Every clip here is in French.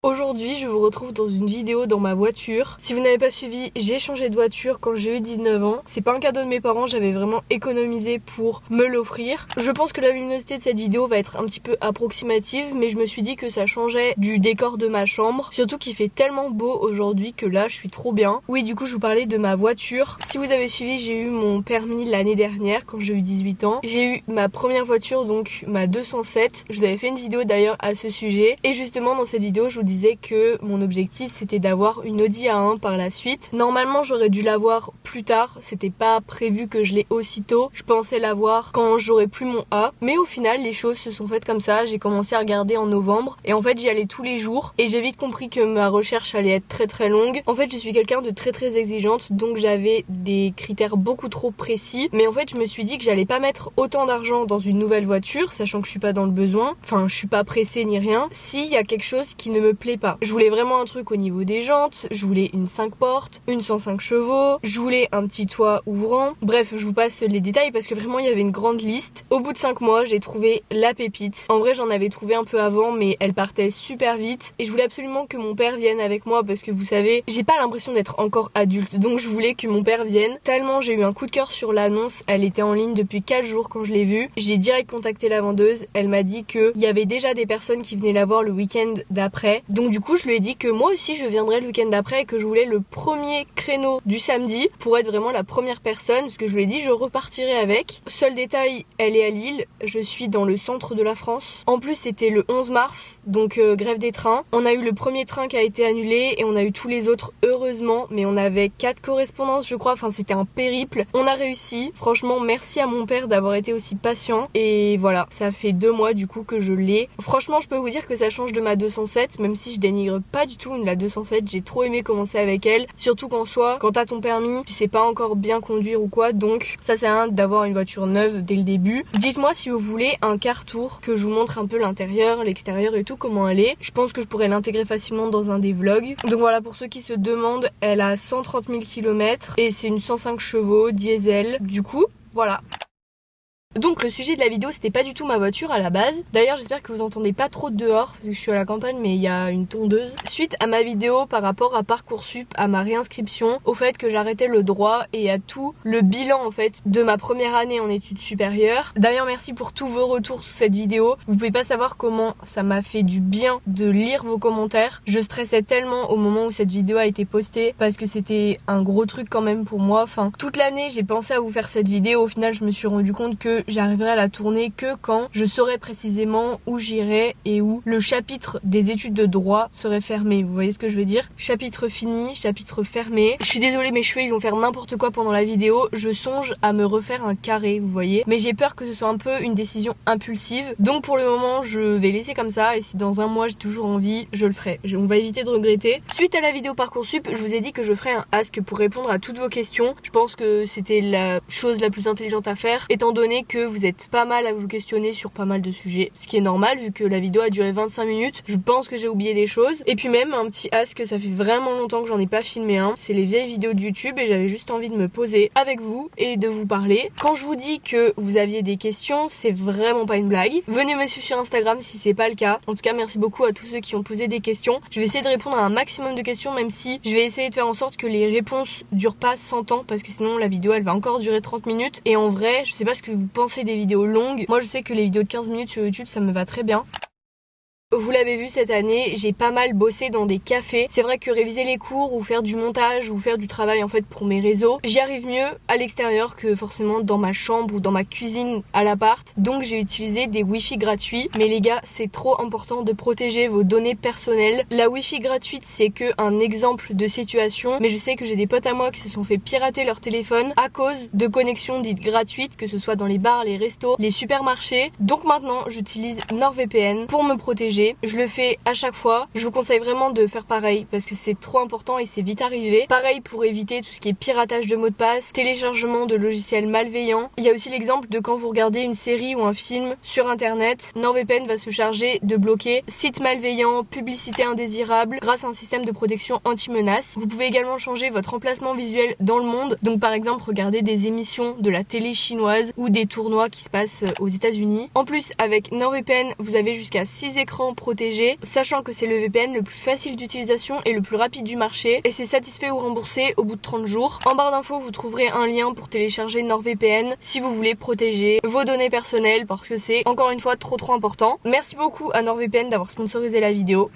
Aujourd'hui, je vous retrouve dans une vidéo dans ma voiture. Si vous n'avez pas suivi, j'ai changé de voiture quand j'ai eu 19 ans. C'est pas un cadeau de mes parents, j'avais vraiment économisé pour me l'offrir. Je pense que la luminosité de cette vidéo va être un petit peu approximative, mais je me suis dit que ça changeait du décor de ma chambre. Surtout qu'il fait tellement beau aujourd'hui que là, je suis trop bien. Oui, du coup, je vous parlais de ma voiture. Si vous avez suivi, j'ai eu mon permis l'année dernière quand j'ai eu 18 ans. J'ai eu ma première voiture, donc ma 207. Je vous avais fait une vidéo d'ailleurs à ce sujet. Et justement, dans cette vidéo, je vous disais que mon objectif c'était d'avoir une Audi A1 par la suite. Normalement j'aurais dû l'avoir plus tard, c'était pas prévu que je l'ai aussitôt. Je pensais l'avoir quand j'aurais plus mon A, mais au final les choses se sont faites comme ça. J'ai commencé à regarder en novembre et en fait j'y allais tous les jours et j'ai vite compris que ma recherche allait être très longue. En fait je suis quelqu'un de très exigeante, donc j'avais des critères beaucoup trop précis, mais en fait je me suis dit que j'allais pas mettre autant d'argent dans une nouvelle voiture, sachant que je suis pas dans le besoin, enfin je suis pas pressée ni rien, s'il y a quelque chose qui ne me plaît pas. Je voulais vraiment un truc au niveau des jantes, je voulais une 5 portes, une 105 chevaux, je voulais un petit toit ouvrant. Bref, je vous passe les détails parce que vraiment il y avait une grande liste. Au bout de 5 mois, j'ai trouvé la pépite. En vrai, j'en avais trouvé un peu avant, mais elle partait super vite et je voulais absolument que mon père vienne avec moi parce que vous savez, j'ai pas l'impression d'être encore adulte, donc je voulais que mon père vienne. Tellement j'ai eu un coup de cœur sur l'annonce, elle était en ligne depuis 4 jours quand je l'ai vue. J'ai direct contacté la vendeuse, elle m'a dit qu'il y avait déjà des personnes qui venaient la voir le week-end d'après. Donc du coup je lui ai dit que moi aussi je viendrais le week-end d'après et que je voulais le premier créneau du samedi pour être vraiment la première personne, parce que je lui ai dit je repartirai avec. Seul détail, elle est à Lille, je suis dans le centre de la France. En plus c'était le 11 mars, donc grève des trains. On a eu le premier train qui a été annulé et on a eu tous les autres heureusement, mais on avait 4 correspondances je crois, enfin c'était un périple. On a réussi, franchement merci à mon père d'avoir été aussi patient et voilà, ça fait 2 mois du coup que je l'ai. Franchement je peux vous dire que ça change de ma 207, même si je dénigre pas du tout la 207, j'ai trop aimé commencer avec elle, surtout qu'en soi, quand t'as ton permis, tu sais pas encore bien conduire ou quoi, donc ça sert à rien d'avoir une voiture neuve dès le début. Dites-moi si vous voulez un car tour, que je vous montre un peu l'intérieur, l'extérieur et tout, comment elle est. Je pense que je pourrais l'intégrer facilement dans un des vlogs. Donc voilà, pour ceux qui se demandent, elle a 130 000 km et c'est une 105 chevaux diesel, du coup, voilà. Donc le sujet de la vidéo c'était pas du tout ma voiture à la base. D'ailleurs j'espère que vous entendez pas trop dehors parce que je suis à la campagne mais il y a une tondeuse. Suite à ma vidéo par rapport à Parcoursup, à ma réinscription, au fait que j'arrêtais le droit et à tout le bilan en fait de ma première année en études supérieures. D'ailleurs merci pour tous vos retours sous cette vidéo. Vous pouvez pas savoir comment ça m'a fait du bien de lire vos commentaires. Je stressais tellement au moment où cette vidéo a été postée parce que c'était un gros truc quand même pour moi. Enfin toute l'année j'ai pensé à vous faire cette vidéo, au final je me suis rendu compte que j'arriverai à la tourner que quand je saurai précisément où j'irai et où le chapitre des études de droit serait fermé. Vous voyez ce que je veux dire? Chapitre fini, chapitre fermé. Je suis désolée, mes cheveux ils vont faire n'importe quoi pendant la vidéo. Je songe à me refaire un carré, vous voyez. Mais j'ai peur que ce soit un peu une décision impulsive. Donc pour le moment je vais laisser comme ça et si dans un mois j'ai toujours envie, je le ferai. On va éviter de regretter. Suite à la vidéo Parcoursup, je vous ai dit que je ferais un ask pour répondre à toutes vos questions. Je pense que c'était la chose la plus intelligente à faire étant donné que vous êtes pas mal à vous questionner sur pas mal de sujets, ce qui est normal vu que la vidéo a duré 25 minutes. Je pense que j'ai oublié des choses et puis même un petit ask, ça fait vraiment longtemps que j'en ai pas filmé un, c'est les vieilles vidéos de YouTube et j'avais juste envie de me poser avec vous et de vous parler. Quand je vous dis que vous aviez des questions, c'est vraiment pas une blague. Venez me suivre sur Instagram si c'est pas le cas. En tout cas merci beaucoup à tous ceux qui ont posé des questions. Je vais essayer de répondre à un maximum de questions, même si je vais essayer de faire en sorte que les réponses durent pas 100 ans parce que sinon la vidéo elle va encore durer 30 minutes et en vrai je sais pas ce que vous pensez des vidéos longues. Moi je sais que les vidéos de 15 minutes sur YouTube ça me va très bien. Vous l'avez vu cette année, j'ai pas mal bossé dans des cafés. C'est vrai que réviser les cours ou faire du montage ou faire du travail en fait pour mes réseaux, j'y arrive mieux à l'extérieur que forcément dans ma chambre ou dans ma cuisine à l'appart. Donc j'ai utilisé des wifi gratuits. Mais les gars, c'est trop important de protéger vos données personnelles. La wifi gratuite c'est que un exemple de situation, mais je sais que j'ai des potes à moi qui se sont fait pirater leur téléphone à cause de connexions dites gratuites, que ce soit dans les bars, les restos, les supermarchés. Donc maintenant j'utilise NordVPN pour me protéger. Je le fais à chaque fois. Je vous conseille vraiment de faire pareil parce que c'est trop important et c'est vite arrivé. Pareil pour éviter tout ce qui est piratage de mots de passe, téléchargement de logiciels malveillants. Il y a aussi l'exemple de quand vous regardez une série ou un film sur internet, NordVPN va se charger de bloquer sites malveillants, publicité indésirable grâce à un système de protection anti-menace. Vous pouvez également changer votre emplacement visuel dans le monde. Donc par exemple regarder des émissions de la télé chinoise ou des tournois qui se passent aux États-Unis. En plus avec NordVPN vous avez jusqu'à 6 écrans totalement protégé, sachant que c'est le VPN le plus facile d'utilisation et le plus rapide du marché, et c'est satisfait ou remboursé au bout de 30 jours. En barre d'infos, vous trouverez un lien pour télécharger NordVPN si vous voulez protéger vos données personnelles, parce que c'est encore une fois trop important. Merci beaucoup à NordVPN d'avoir sponsorisé la vidéo.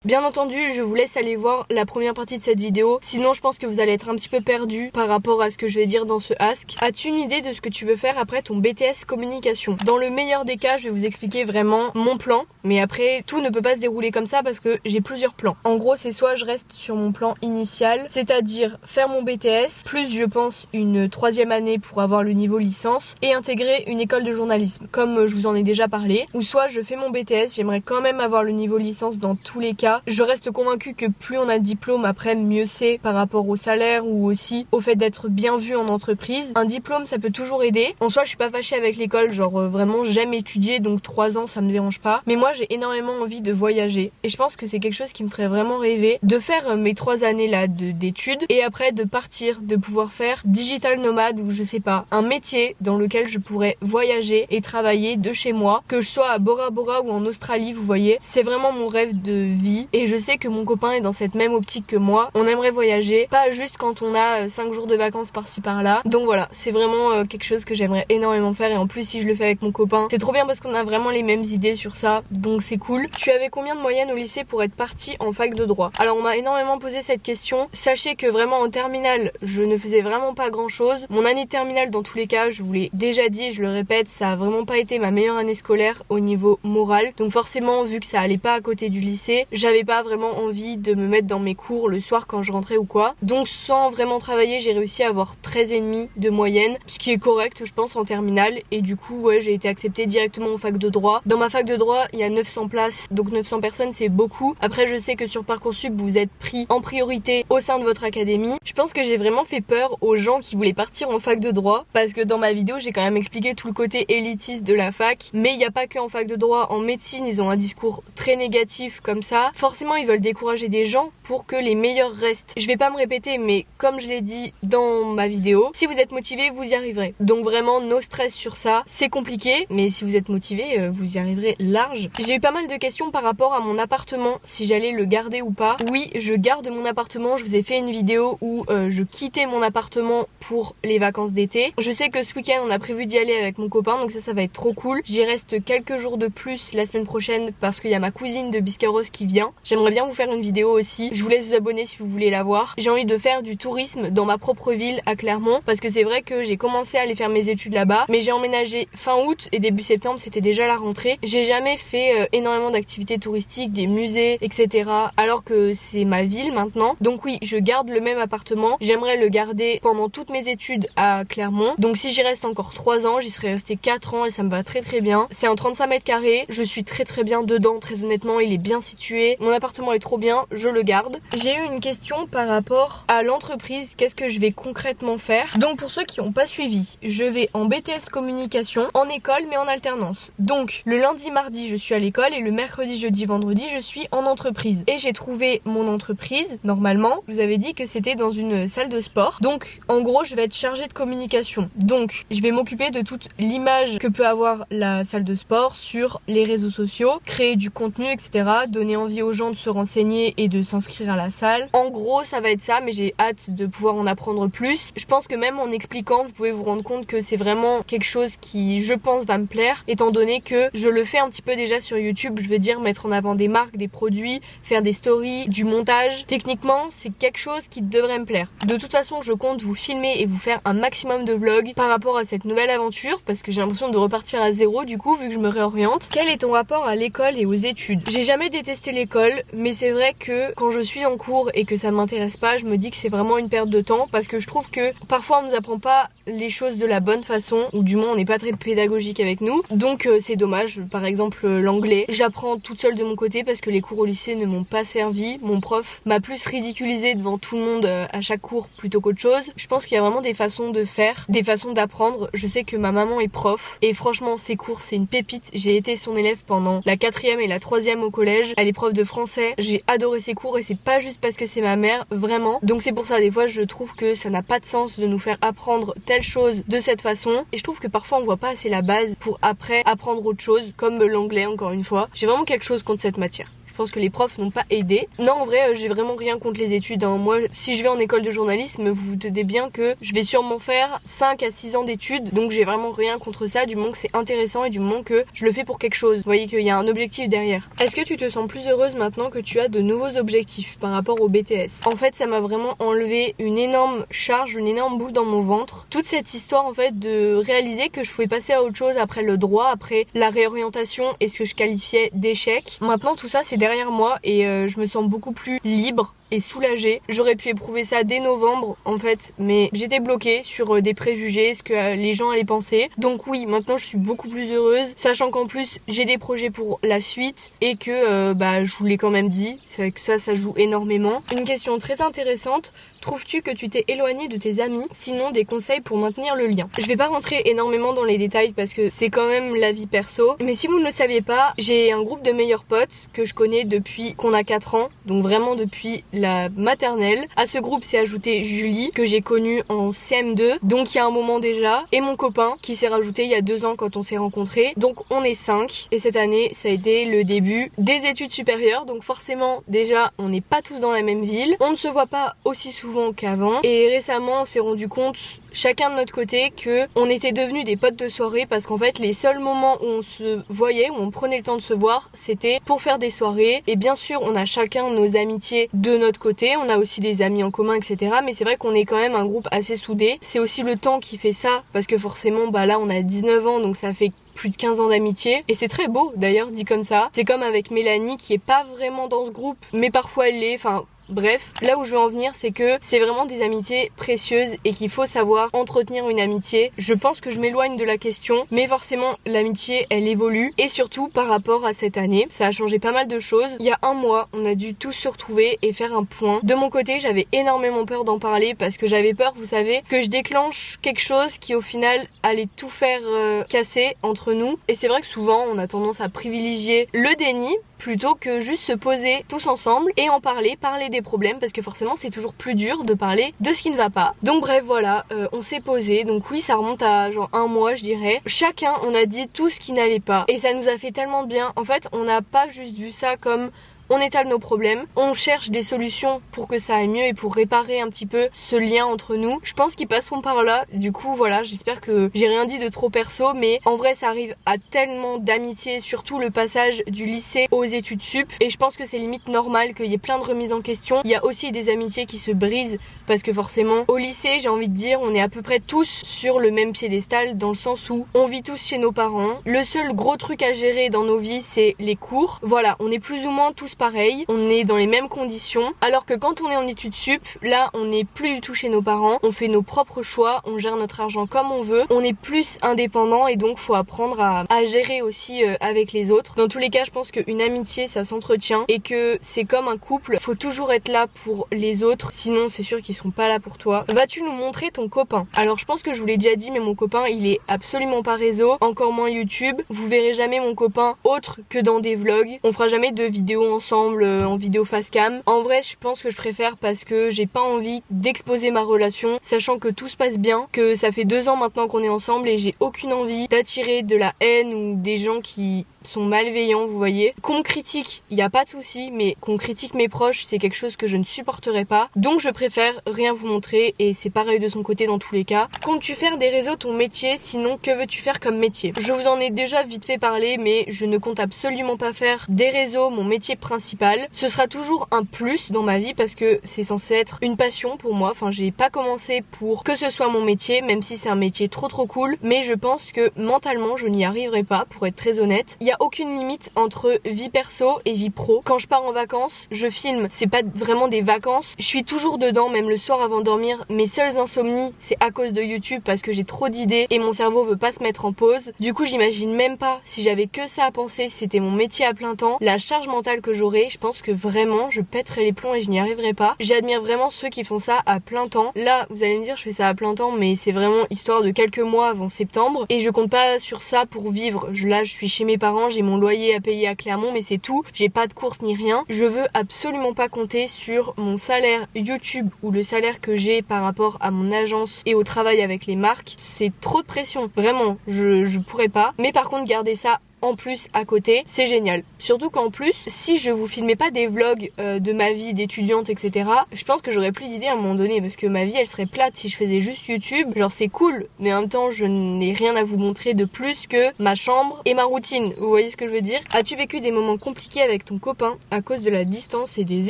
Bien entendu, je vous laisse aller voir la première partie de cette vidéo, sinon je pense que vous allez être un petit peu perdu par rapport à ce que je vais dire dans ce ask. As-tu une idée de ce que tu veux faire après ton BTS communication? Dans le meilleur des cas, je vais vous expliquer vraiment mon plan, mais après tout ne peut pas se dérouler comme ça parce que j'ai plusieurs plans. En gros, c'est soit je reste sur mon plan initial, c'est-à-dire faire mon BTS, plus je pense une 3e année pour avoir le niveau licence et intégrer une école de journalisme, comme je vous en ai déjà parlé, ou soit je fais mon BTS, j'aimerais quand même avoir le niveau licence dans tous les cas. Je reste convaincue que plus on a de diplôme, après mieux c'est par rapport au salaire ou aussi au fait d'être bien vu en entreprise. Un diplôme ça peut toujours aider. En soi je suis pas fâchée avec l'école, genre vraiment j'aime étudier, donc 3 ans ça me dérange pas. Mais moi j'ai énormément envie de voyager et je pense que c'est quelque chose qui me ferait vraiment rêver, de faire mes 3 années là d'études et après de partir, de pouvoir faire digital nomade ou je sais pas, un métier dans lequel je pourrais voyager et travailler de chez moi, que je sois à Bora Bora ou en Australie, vous voyez. C'est vraiment mon rêve de vie et je sais que mon copain est dans cette même optique que moi. On aimerait voyager, pas juste quand on a 5 jours de vacances par-ci par-là. Donc voilà, c'est vraiment quelque chose que j'aimerais énormément faire et en plus si je le fais avec mon copain, c'est trop bien parce qu'on a vraiment les mêmes idées sur ça, donc c'est cool. Tu avais combien de moyenne au lycée pour être partie en fac de droit? Alors on m'a énormément posé cette question. Sachez que vraiment en terminale, je ne faisais vraiment pas grand chose. Mon année de terminale dans tous les cas, je vous l'ai déjà dit et je le répète, ça a vraiment pas été ma meilleure année scolaire au niveau moral. Donc forcément, vu que ça allait pas à côté du lycée, j'avais pas vraiment envie de me mettre dans mes cours le soir quand je rentrais ou quoi. Donc sans vraiment travailler, j'ai réussi à avoir 13,5 de moyenne, ce qui est correct je pense en terminale, et du coup ouais, j'ai été acceptée directement en fac de droit. Dans ma fac de droit, il y a 900 places, donc 900 personnes c'est beaucoup. Après je sais que sur Parcoursup vous êtes pris en priorité au sein de votre académie. Je pense que j'ai vraiment fait peur aux gens qui voulaient partir en fac de droit, parce que dans ma vidéo j'ai quand même expliqué tout le côté élitiste de la fac, mais il n'y a pas que en fac de droit. En médecine ils ont un discours très négatif comme ça, forcément ils veulent décourager des gens pour que les meilleurs restent. Je vais pas me répéter, mais comme je l'ai dit dans ma vidéo, si vous êtes motivé, vous y arriverez. Donc vraiment, no stress sur ça. C'est compliqué, mais si vous êtes motivé, vous y arriverez large. J'ai eu pas mal de questions par rapport à mon appartement, si j'allais le garder ou pas. Oui, je garde mon appartement. Je vous ai fait une vidéo où je quittais mon appartement pour les vacances d'été. Je sais que ce week-end, on a prévu d'y aller avec mon copain, donc ça va être trop cool. J'y reste quelques jours de plus la semaine prochaine parce qu'il y a ma cousine de Biscarros qui vient. J'aimerais bien vous faire une vidéo aussi. Je vous laisse vous abonner si vous voulez la voir. J'ai envie de faire du tourisme dans ma propre ville à Clermont parce que c'est vrai que j'ai commencé à aller faire mes études là-bas, mais j'ai emménagé fin août et début septembre c'était déjà la rentrée. J'ai jamais fait énormément d'activités touristiques, des musées, etc. alors que c'est ma ville maintenant. Donc oui, je garde le même appartement. J'aimerais le garder pendant toutes mes études à Clermont. Donc si j'y reste encore 3 ans, j'y serais restée 4 ans et ça me va très très bien. C'est en 35 mètres carrés. Je suis très très bien dedans, très honnêtement. Il est bien situé. Mon appartement est trop bien, je le garde. J'ai eu une question par rapport à l'entreprise, qu'est-ce que je vais concrètement faire. Donc pour ceux qui n'ont pas suivi, je vais en BTS communication, en école mais en alternance. Donc le lundi, mardi je suis à l'école et le mercredi, jeudi, vendredi je suis en entreprise. Et j'ai trouvé mon entreprise, normalement, je vous avais dit que c'était dans une salle de sport. Donc en gros je vais être chargée de communication. Donc je vais m'occuper de toute l'image que peut avoir la salle de sport sur les réseaux sociaux, créer du contenu, etc. Donner envie aux gens de se renseigner et de s'inscrire à la salle. En gros ça va être ça, mais j'ai hâte de pouvoir en apprendre plus. Je pense que même en expliquant vous pouvez vous rendre compte que c'est vraiment quelque chose qui je pense va me plaire, étant donné que je le fais un petit peu déjà sur YouTube. Je veux dire mettre en avant des marques, des produits, faire des stories, du montage. Techniquement c'est quelque chose qui devrait me plaire. De toute façon je compte vous filmer et vous faire un maximum de vlogs par rapport à cette nouvelle aventure, parce que j'ai l'impression de repartir à zéro du coup vu que je me réoriente. Quel est ton rapport à l'école et aux études? J'ai jamais détesté l'école, mais c'est vrai que quand je suis en cours et que ça m'intéresse pas, je me dis que c'est vraiment une perte de temps, parce que je trouve que parfois on nous apprend pas les choses de la bonne façon, ou du moins on n'est pas très pédagogique avec nous, donc c'est dommage. Par exemple l'anglais, j'apprends toute seule de mon côté parce que les cours au lycée ne m'ont pas servi. Mon prof m'a plus ridiculisé devant tout le monde à chaque cours plutôt qu'autre chose. Je pense qu'il y a vraiment des façons de faire, des façons d'apprendre. Je sais que ma maman est prof et franchement ses cours c'est une pépite. J'ai été son élève pendant la 4e et la 3e au collège. Elle est prof de français. J'ai adoré ces cours et c'est pas juste parce que c'est ma mère, vraiment. Donc c'est pour ça, des fois je trouve que ça n'a pas de sens de nous faire apprendre telle chose de cette façon. Et je trouve que parfois on voit pas assez la base pour après apprendre autre chose, comme l'anglais encore une fois. J'ai vraiment quelque chose contre cette matière. Je pense que les profs n'ont pas aidé. Non, en vrai, j'ai vraiment rien contre les études, hein. Moi, si je vais en école de journalisme, vous vous doutez bien que je vais sûrement faire 5 à 6 ans d'études. Donc j'ai vraiment rien contre ça, du moment que c'est intéressant et du moment que je le fais pour quelque chose. Vous voyez qu'il y a un objectif derrière. Est-ce que tu te sens plus heureuse maintenant que tu as de nouveaux objectifs par rapport au BTS? En fait, ça m'a vraiment enlevé une énorme charge, une énorme boule dans mon ventre. Toute cette histoire, en fait, de réaliser que je pouvais passer à autre chose après le droit, après la réorientation et ce que je qualifiais d'échec. Maintenant, tout ça, c'est derrière moi et je me sens beaucoup plus libre et soulagée. J'aurais pu éprouver ça dès novembre en fait, mais j'étais bloquée sur des préjugés, ce que les gens allaient penser. Donc oui, maintenant je suis beaucoup plus heureuse, sachant qu'en plus j'ai des projets pour la suite et que je vous l'ai quand même dit, c'est que ça joue énormément. Une question très intéressante, trouves-tu que tu t'es éloignée de tes amis? Sinon des conseils pour maintenir le lien. Je vais pas rentrer énormément dans les détails parce que c'est quand même la vie perso, mais si vous ne le saviez pas, j'ai un groupe de meilleurs potes que je connais depuis qu'on a 4 ans, donc vraiment depuis la maternelle. À ce groupe s'est ajoutée Julie que j'ai connue en CM2, donc il y a un moment déjà, et mon copain qui s'est rajouté il y a 2 ans quand on s'est rencontrés. Donc on est 5 et cette année ça a été le début des études supérieures, donc forcément déjà on n'est pas tous dans la même ville, on ne se voit pas aussi souvent qu'avant et récemment on s'est rendu compte chacun de notre côté que on était devenus des potes de soirée parce qu'en fait les seuls moments où on se voyait, où on prenait le temps de se voir, c'était pour faire des soirées. Et bien sûr on a chacun nos amitiés de notre côté, on a aussi des amis en commun etc, mais c'est vrai qu'on est quand même un groupe assez soudé. C'est aussi le temps qui fait ça parce que forcément là on a 19 ans donc ça fait plus de 15 ans d'amitié et c'est très beau d'ailleurs dit comme ça. C'est comme avec Mélanie qui est pas vraiment dans ce groupe mais parfois elle l'est, enfin bref, là où je veux en venir c'est que c'est vraiment des amitiés précieuses et qu'il faut savoir entretenir une amitié. Je pense que je m'éloigne de la question mais forcément l'amitié elle évolue et surtout par rapport à cette année ça a changé pas mal de choses. Il y a un mois on a dû tous se retrouver et faire un point. De mon côté j'avais énormément peur d'en parler parce que j'avais peur, vous savez, que je déclenche quelque chose qui au final allait tout faire casser entre nous. Et c'est vrai que souvent on a tendance à privilégier le déni plutôt que juste se poser tous ensemble et en parler des problèmes parce que forcément c'est toujours plus dur de parler de ce qui ne va pas. Donc bref voilà, on s'est posé, donc oui ça remonte à genre un mois je dirais. Chacun on a dit tout ce qui n'allait pas et ça nous a fait tellement de bien. En fait on n'a pas juste vu ça comme on étale nos problèmes, on cherche des solutions pour que ça aille mieux et pour réparer un petit peu ce lien entre nous. Je pense qu'ils passeront par là, du coup voilà, j'espère que j'ai rien dit de trop perso, mais en vrai ça arrive à tellement d'amitiés, surtout le passage du lycée aux études sup, et je pense que c'est limite normal qu'il y ait plein de remises en question. Il y a aussi des amitiés qui se brisent parce que forcément au lycée j'ai envie de dire on est à peu près tous sur le même piédestal dans le sens où on vit tous chez nos parents. Le seul gros truc à gérer dans nos vies c'est les cours. Voilà, on est plus ou moins tous pareil, on est dans les mêmes conditions, alors que quand on est en études sup, là on n'est plus du tout chez nos parents, on fait nos propres choix, on gère notre argent comme on veut, on est plus indépendant et donc faut apprendre à gérer aussi avec les autres. Dans tous les cas je pense qu'une amitié ça s'entretient et que c'est comme un couple, faut toujours être là pour les autres, sinon c'est sûr qu'ils seront pas là pour toi. Vas-tu nous montrer ton copain? Alors je pense que je vous l'ai déjà dit mais mon copain il est absolument pas réseau, encore moins YouTube, vous verrez jamais mon copain autre que dans des vlogs, on fera jamais de vidéos ensemble en vidéo face cam. En vrai je pense que je préfère parce que j'ai pas envie d'exposer ma relation, sachant que tout se passe bien, que ça fait 2 ans maintenant qu'on est ensemble et j'ai aucune envie d'attirer de la haine ou des gens qui sont malveillants, vous voyez. Qu'on me critique, il n'y a pas de souci, mais qu'on critique mes proches, c'est quelque chose que je ne supporterai pas. Donc je préfère rien vous montrer et c'est pareil de son côté dans tous les cas. Comptes-tu faire des réseaux ton métier? Sinon, que veux-tu faire comme métier? Je vous en ai déjà vite fait parler, mais je ne compte absolument pas faire des réseaux mon métier principal. Ce sera toujours un plus dans ma vie parce que c'est censé être une passion pour moi. Enfin, j'ai pas commencé pour que ce soit mon métier, même si c'est un métier trop cool, mais je pense que mentalement, je n'y arriverai pas, pour être très honnête. Il y a aucune limite entre vie perso et vie pro. Quand je pars en vacances, je filme. C'est pas vraiment des vacances. Je suis toujours dedans, même le soir avant de dormir. Mes seules insomnies, c'est à cause de YouTube parce que j'ai trop d'idées et mon cerveau veut pas se mettre en pause. Du coup, j'imagine même pas si j'avais que ça à penser, si c'était mon métier à plein temps, la charge mentale que j'aurais. Je pense que vraiment, je pèterais les plombs et je n'y arriverais pas. J'admire vraiment ceux qui font ça à plein temps. Là, vous allez me dire, je fais ça à plein temps, mais c'est vraiment histoire de quelques mois avant septembre et je compte pas sur ça pour vivre. Là, je suis chez mes parents. parents, j'ai mon loyer à payer à Clermont, mais c'est tout. J'ai pas de courses ni rien. Je veux absolument pas compter sur mon salaire YouTube ou le salaire que j'ai par rapport à mon agence et au travail avec les marques. C'est trop de pression, vraiment, je pourrais pas. Mais par contre, garder ça en plus à côté, c'est génial. Surtout qu'en plus, si je vous filmais pas des vlogs de ma vie d'étudiante, etc., je pense que j'aurais plus d'idées à un moment donné, parce que ma vie elle serait plate si je faisais juste YouTube. Genre c'est cool, mais en même temps je n'ai rien à vous montrer de plus que ma chambre et ma routine. Vous voyez ce que je veux dire? As-tu vécu des moments compliqués avec ton copain à cause de la distance et des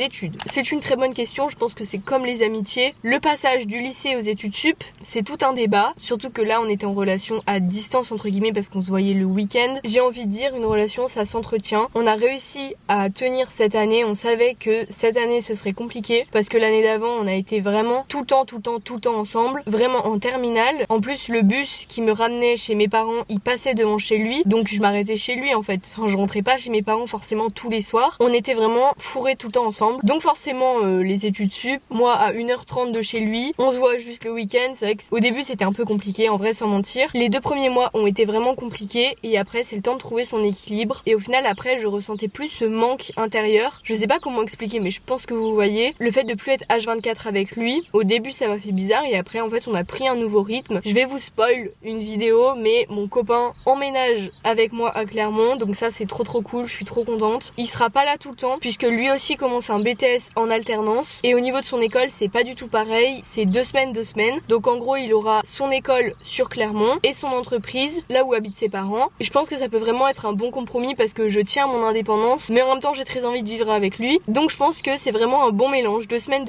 études? C'est une très bonne question. Je pense que c'est comme les amitiés. Le passage du lycée aux études sup, c'est tout un débat. Surtout que là on était en relation à distance entre guillemets parce qu'on se voyait le week-end. J'ai envie de dire, une relation ça s'entretient. On a réussi à tenir cette année. On savait que cette année ce serait compliqué parce que l'année d'avant on a été vraiment tout le temps ensemble, vraiment en terminale. En plus le bus qui me ramenait chez mes parents il passait devant chez lui, donc je m'arrêtais chez lui en fait. Enfin je rentrais pas chez mes parents forcément tous les soirs. On était vraiment fourrés tout le temps ensemble. Donc forcément les études sup, moi à 1h30 de chez lui, on se voit juste le week-end. C'est vrai qu'au début c'était un peu compliqué en vrai sans mentir. Les 2 premiers mois ont été vraiment compliqués et après c'est le temps de trouver son équilibre et au final après je ressentais plus ce manque intérieur. Je sais pas comment expliquer mais je pense que vous voyez le fait de plus être H24 avec lui. Au début ça m'a fait bizarre et après en fait on a pris un nouveau rythme. Je vais vous spoil une vidéo mais mon copain emménage avec moi à Clermont, donc ça c'est trop cool, je suis trop contente. Il sera pas là tout le temps puisque lui aussi commence un BTS en alternance et au niveau de son école c'est pas du tout pareil, c'est 2 semaines. Donc en gros il aura son école sur Clermont et son entreprise là où habitent ses parents. Et je pense que ça peut vraiment être un bon compromis parce que je tiens à mon indépendance mais en même temps j'ai très envie de vivre avec lui, donc je pense que c'est vraiment un bon mélange. 2 semaines,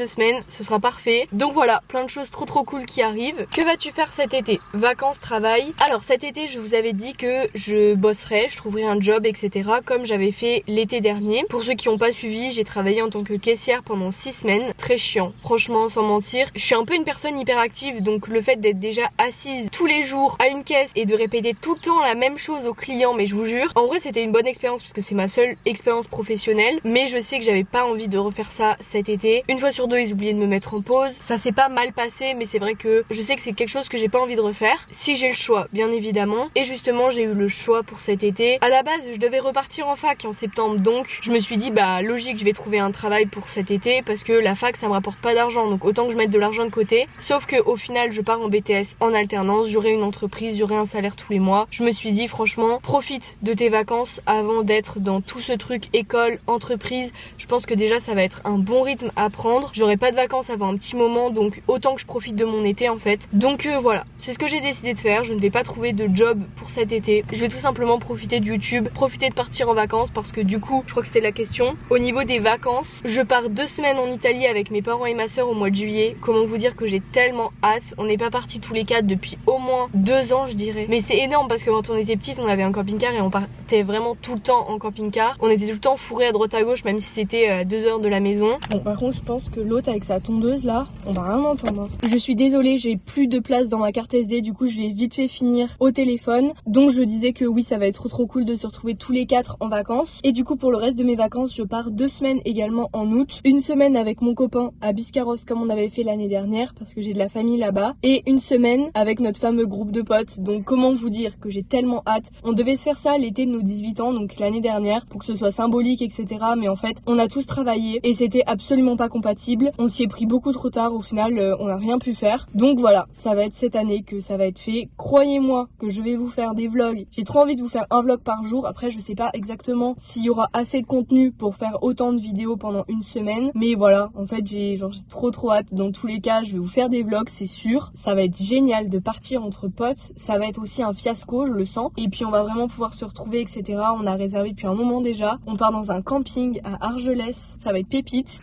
ce sera parfait. Donc voilà, plein de choses trop cool qui arrivent. Que vas-tu faire cet été? Vacances, travail? Alors cet été je vous avais dit que je bosserais, je trouverais un job etc, comme j'avais fait l'été dernier. Pour ceux qui n'ont pas suivi, j'ai travaillé en tant que caissière pendant 6 semaines, très chiant franchement sans mentir. Je suis un peu une personne hyper active, donc le fait d'être déjà assise tous les jours à une caisse et de répéter tout le temps la même chose aux clients, mais je vous jure, en vrai c'était une bonne expérience parce que c'est ma seule expérience professionnelle, mais je sais que j'avais pas envie de refaire ça cet été. Une fois sur 2 ils oubliaient de me mettre en pause, ça s'est pas mal passé mais c'est vrai que je sais que c'est quelque chose que j'ai pas envie de refaire si j'ai le choix bien évidemment. Et justement j'ai eu le choix pour cet été. À la base je devais repartir en fac en septembre, donc je me suis dit bah logique je vais trouver un travail pour cet été parce que la fac ça me rapporte pas d'argent, donc autant que je mette de l'argent de côté. Sauf que au final je pars en BTS en alternance, j'aurai une entreprise, j'aurai un salaire tous les mois. Je me suis dit franchement profite de tes vacances avant d'être dans tout ce truc école, entreprise. Je pense que déjà ça va être un bon rythme à prendre. J'aurai pas de vacances avant un petit moment, donc autant que je profite de mon été en fait. Donc voilà, c'est ce que j'ai décidé de faire. Je ne vais pas trouver de job pour cet été. Je vais tout simplement profiter de YouTube, profiter de partir en vacances parce que du coup, je crois que c'était la question. Au niveau des vacances, je pars 2 semaines en Italie avec mes parents et ma soeur au mois de juillet. Comment vous dire que j'ai tellement hâte. On n'est pas partis tous les 4 depuis au moins 2 ans je dirais. Mais c'est énorme parce que quand on était petite on avait un camping-car et on partait vraiment tout le temps en camping-car. On était tout le temps fourrés à droite à gauche même si c'était à 2 heures de la maison. Bon par contre je pense que l'autre avec sa tondeuse là, on va rien entendre. Je suis désolée, j'ai plus de place dans ma carte SD, du coup je vais vite fait finir au téléphone. Donc je disais que oui ça va être trop cool de se retrouver tous les 4 en vacances. Et du coup pour le reste de mes vacances je pars 2 semaines également en août. Une semaine avec mon copain à Biscarros comme on avait fait l'année dernière parce que j'ai de la famille là-bas. Et une semaine avec notre fameux groupe de potes. Donc comment vous dire que j'ai tellement hâte. On devait se faire ça l'été de nos 18 ans, donc l'année dernière, pour que ce soit symbolique etc. Mais en fait on a tous travaillé et c'était absolument pas compatible. On s'y est pris beaucoup trop tard, au final on n'a rien pu faire. Donc voilà, ça va être cette année que ça va être fait. Croyez-moi que je vais vous faire des vlogs. J'ai trop envie de vous faire un vlog par jour. Après je sais pas exactement s'il y aura assez de contenu pour faire autant de vidéos pendant une semaine. Mais voilà, en fait j'ai trop hâte. Dans tous les cas je vais vous faire des vlogs, c'est sûr. Ça va être génial de partir entre potes. Ça va être aussi un fiasco, je le sens. Et puis on va vraiment pouvoir se retrouver etc. On a réservé depuis un moment déjà. On part dans un camping à Argelès. Ça va être pépite.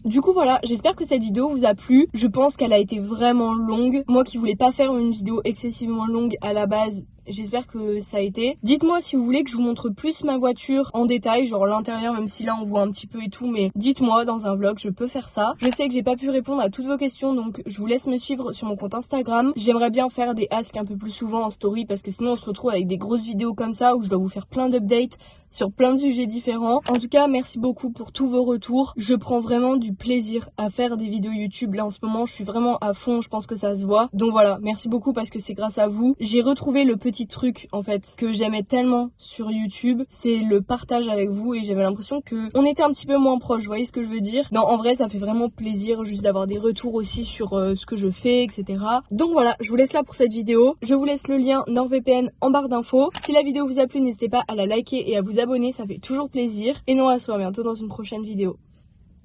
Du coup voilà, j'espère que cette vidéo vous a plu. Je pense qu'elle a été vraiment longue. Moi qui voulais pas faire une vidéo excessivement longue à la base, j'espère que ça a été. Dites-moi si vous voulez que je vous montre plus ma voiture en détail, genre l'intérieur, même si là on voit un petit peu et tout, mais dites-moi dans un vlog, je peux faire ça. Je sais que j'ai pas pu répondre à toutes vos questions, donc je vous laisse me suivre sur mon compte Instagram. J'aimerais bien faire des asks un peu plus souvent en story, parce que sinon on se retrouve avec des grosses vidéos comme ça, où je dois vous faire plein d'updates sur plein de sujets différents. En tout cas, merci beaucoup pour tous vos retours. Je prends vraiment du plaisir à faire des vidéos YouTube. Là en ce moment, je suis vraiment à fond, je pense que ça se voit. Donc voilà, merci beaucoup parce que c'est grâce à vous. J'ai retrouvé le petit truc en fait que j'aimais tellement sur YouTube, c'est le partage avec vous et j'avais l'impression que on était un petit peu moins proches, vous voyez ce que je veux dire? Non, en vrai, ça fait vraiment plaisir juste d'avoir des retours aussi sur ce que je fais, etc. Donc voilà, je vous laisse là pour cette vidéo. Je vous laisse le lien NordVPN en barre d'infos. Si la vidéo vous a plu, n'hésitez pas à la liker et à vous abonner, ça fait toujours plaisir. Et nous on se voit bientôt dans une prochaine vidéo.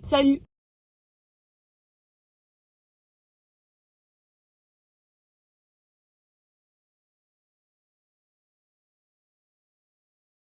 Salut!